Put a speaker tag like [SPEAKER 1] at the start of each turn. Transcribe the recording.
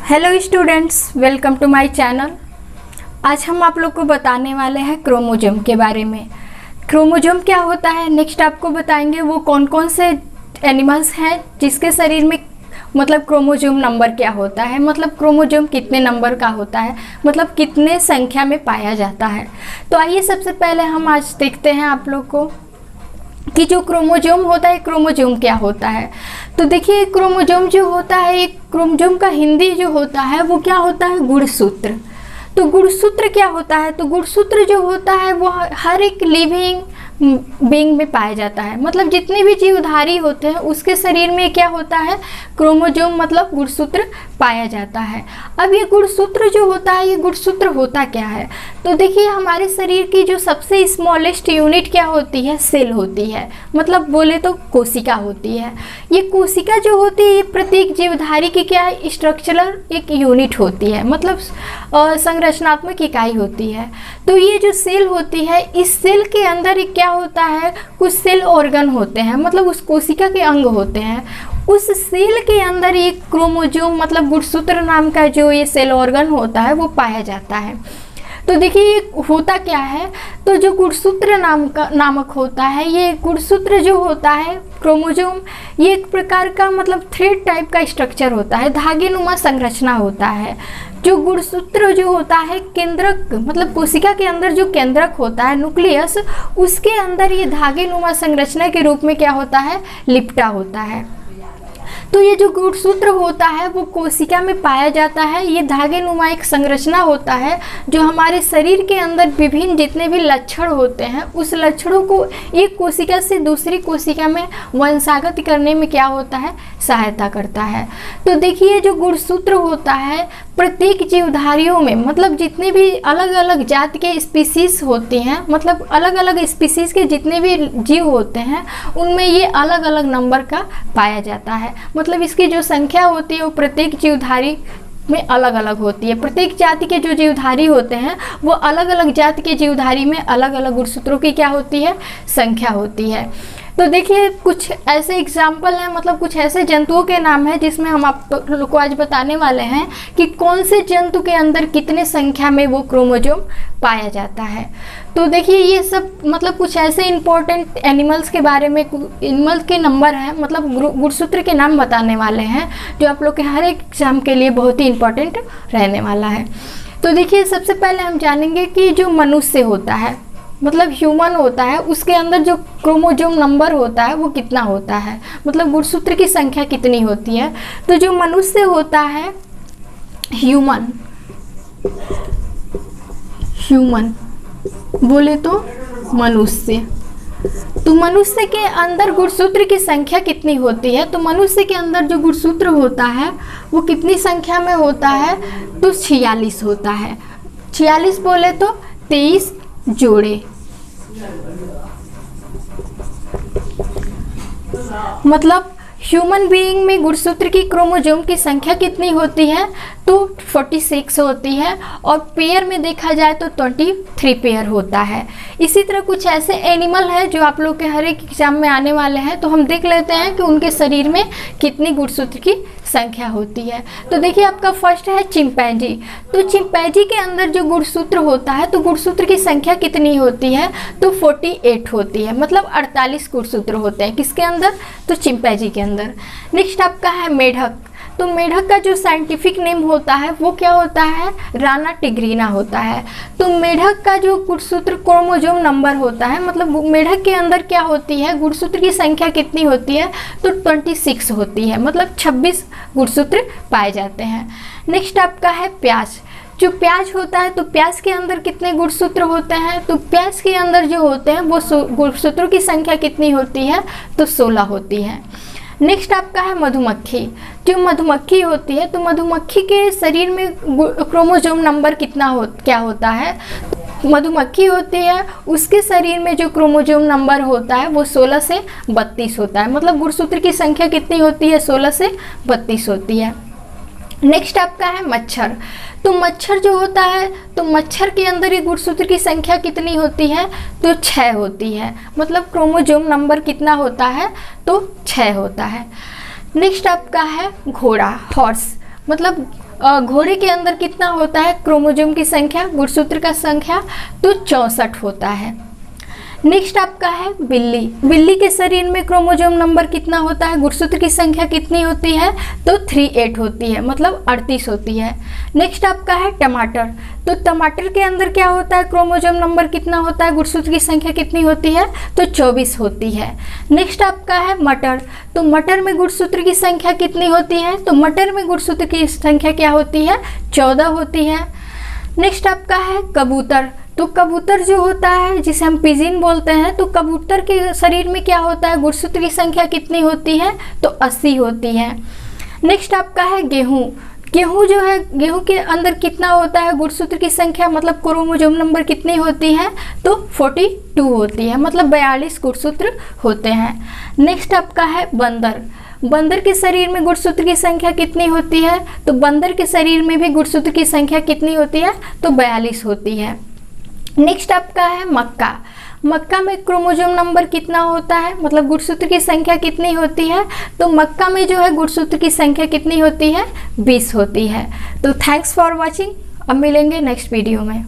[SPEAKER 1] Hello students, welcome to my channel. आज हम आप लोग को बताने वाले हैं क्रोमोसोम के बारे में। क्रोमोसोम क्या होता है, नेक्स्ट आपको बताएंगे वो कौन कौन से एनिमल्स हैं जिसके शरीर में मतलब क्रोमोसोम नंबर क्या होता है, मतलब क्रोमोसोम कितने नंबर का होता है, मतलब कितने संख्या में पाया जाता है। तो आइए सबसे पहले हम आज देखते हैं आप लोग को कि जो क्रोमोसोम होता है, क्रोमोसोम क्या होता है। तो देखिए, क्रोमोसोम जो होता है, एक क्रोमोसोम का हिंदी जो होता है वो क्या होता है, गुणसूत्र। तो गुणसूत्र क्या होता है, तो गुणसूत्र जो होता है वो हर एक लिविंग बीइंग में पाया जाता है। मतलब जितने भी जीवधारी होते हैं उसके शरीर में क्या होता है, क्रोमोसोम मतलब गुणसूत्र पाया जाता है। अब ये गुणसूत्र जो होता है, ये गुणसूत्र होता क्या है, तो देखिए हमारे शरीर की जो सबसे स्मॉलेस्ट यूनिट क्या होती है, सेल होती है। मतलब बोले तो कोशिका होती है। ये कोशिका जो होती है ये प्रत्येक जीवधारी की क्या है, स्ट्रक्चरल एक यूनिट होती है, मतलब संरचनात्मक इकाई होती है। तो ये जो सेल होती है, इस सेल के अंदर क्या होता है, कुछ सेल ऑर्गन होते हैं, मतलब उस कोशिका के अंग होते हैं। उस सेल के अंदर एक क्रोमोसोम मतलब गुणसूत्र नाम का जो ये सेल ऑर्गन होता है वो पाया जाता है। तो देखिए ये होता क्या है, तो जो गुणसूत्र नामक होता है, ये गुणसूत्र जो होता है क्रोमोसोम, ये एक प्रकार का मतलब थ्रेड टाइप का स्ट्रक्चर होता है, धागेनुमा संरचना होता है। जो गुणसूत्र जो होता है केंद्रक मतलब कोशिका के अंदर जो केंद्रक होता है, न्यूक्लियस, उसके अंदर ये धागेनुमा संरचना के रूप में क्या होता है, लिपटा होता है। तो ये जो गुणसूत्र होता है वो कोशिका में पाया जाता है। ये धागेनुमा एक संरचना होता है जो हमारे शरीर के अंदर विभिन्न जितने भी लक्षण होते हैं उस लक्षणों को एक कोशिका से दूसरी कोशिका में वंशागत करने में क्या होता है, सहायता करता है। तो देखिए जो गुणसूत्र होता है प्रत्येक जीवधारियों में मतलब जितने भी अलग अलग जात के स्पीसीज होती हैं, मतलब अलग अलग स्पीसीज के जितने भी जीव होते हैं उनमें ये अलग अलग नंबर का पाया जाता है। मतलब इसकी जो संख्या होती है वो प्रत्येक जीवधारी में अलग अलग होती है। प्रत्येक जाति के जो जीवधारी होते हैं वो अलग अलग जाति के जीवधारी में अलग अलग गुणसूत्रों की क्या होती है, संख्या होती है। तो देखिए कुछ ऐसे एग्जाम्पल हैं, मतलब कुछ ऐसे जंतुओं के नाम हैं जिसमें हम आप लोग को आज बताने वाले हैं कि कौन से जंतु के अंदर कितने संख्या में वो क्रोमोसोम पाया जाता है। तो देखिए ये सब मतलब कुछ ऐसे इंपॉर्टेंट एनिमल्स के बारे में, एनिमल्स के नंबर हैं, मतलब गुणसूत्र के नाम बताने वाले हैं जो आप लोग के हर एक एग्जाम के लिए बहुत ही इंपॉर्टेंट रहने वाला है। तो देखिए सबसे पहले हम जानेंगे कि जो मनुष्य होता है मतलब ह्यूमन होता है, उसके अंदर जो क्रोमोसोम नंबर होता है वो कितना होता है, मतलब गुणसूत्र की संख्या कितनी होती है। तो जो मनुष्य होता है ह्यूमन बोले तो मनुष्य, तो मनुष्य के अंदर गुणसूत्र की संख्या कितनी होती है, तो मनुष्य के अंदर जो गुणसूत्र होता है वो कितनी संख्या में होता है, तो 46 होता है। 46 बोले तो 23 जोड़े। मतलब ह्यूमन बीइंग में गुणसूत्र की क्रोमोसोम की संख्या कितनी होती है, तो 46 होती है, और पेयर में देखा जाए तो 23 पेयर होता है। इसी तरह कुछ ऐसे एनिमल है जो आप लोग के हर एक एग्जाम में आने वाले हैं, तो हम देख लेते हैं कि उनके शरीर में कितनी गुणसूत्र की संख्या होती है। तो देखिए आपका फर्स्ट है चिंपैंजी। तो चिंपैंजी के अंदर जो गुणसूत्र होता है तो गुणसूत्र की संख्या कितनी होती है, तो 48 होती है, मतलब 48 गुणसूत्र होते हैं किसके अंदर, तो चिंपैंजी के अंदर। नेक्स्ट आपका है मेढक। तो मेढक का जो साइंटिफिक नेम होता है वो क्या होता है, राना टिग्रीना होता है। तो मेढक का जो गुणसूत्र क्रोमोसोम नंबर होता है, मतलब मेढक के अंदर क्या होती है, गुणसूत्र की संख्या कितनी होती है, तो 26 होती है, मतलब 26 गुणसूत्र पाए जाते हैं। नेक्स्ट आपका है प्याज। जो प्याज होता है तो प्याज के अंदर कितने गुणसूत्र होते हैं, तो प्याज के अंदर जो होते हैं वो गुणसूत्रों की संख्या कितनी होती है, तो 16 होती है। नेक्स्ट आपका है मधुमक्खी। जो मधुमक्खी होती है तो मधुमक्खी के शरीर में क्रोमोसोम नंबर क्या होता है, मधुमक्खी होती है उसके शरीर में जो क्रोमोसोम नंबर होता है वो 16 से 32 होता है, मतलब गुणसूत्र की संख्या कितनी होती है, 16 से 32 होती है। नेक्स्ट आपका है मच्छर। तो मच्छर जो होता है तो मच्छर के अंदर ये गुणसूत्र की संख्या कितनी होती है, तो 6 होती है, मतलब क्रोमोसोम नंबर कितना होता है, तो 6 होता है। नेक्स्ट आपका है घोड़ा, हॉर्स। मतलब घोड़े के अंदर कितना होता है क्रोमोसोम की संख्या, गुणसूत्र का संख्या? तो 64 होता है। नेक्स्ट आपका है बिल्ली। बिल्ली के शरीर में क्रोमोसोम नंबर कितना होता है, गुणसूत्र की संख्या कितनी होती है? तो 38 होती है, मतलब 38 होती है। नेक्स्ट आपका है टमाटर। तो टमाटर के अंदर क्या होता है, क्रोमोसोम नंबर कितना होता है, गुणसूत्र की संख्या कितनी होती है? तो 24 होती है। नेक्स्ट आपका है मटर। तो मटर में गुणसूत्र की संख्या कितनी होती है? तो मटर में गुणसूत्र की संख्या क्या होती है? 14 होती है। नेक्स्ट आपका है कबूतर। तो कबूतर जो होता है, जिसे हम पिजिन बोलते हैं, तो कबूतर के शरीर में क्या होता है, गुणसूत्र की संख्या कितनी होती है? तो 80 होती है। नेक्स्ट आपका है गेहूँ। गेहूँ जो है, गेहूँ के अंदर कितना होता है, गुणसूत्र की संख्या मतलब क्रोमोसोम नंबर कितनी होती है? तो 42 होती है, मतलब 42 गुणसूत्र होते हैं। नेक्स्ट आपका है बंदर। बंदर के शरीर में गुणसूत्र की संख्या कितनी होती है? तो बंदर के शरीर में भी गुणसूत्र की संख्या कितनी होती है? तो 42 होती है। नेक्स्ट आपका है मक्का। मक्का में क्रोमोसोम नंबर कितना होता है, मतलब गुणसूत्र की संख्या कितनी होती है? तो मक्का में जो है गुणसूत्र की संख्या कितनी होती है? 20 होती है। तो थैंक्स फॉर वॉचिंग। अब मिलेंगे नेक्स्ट वीडियो में।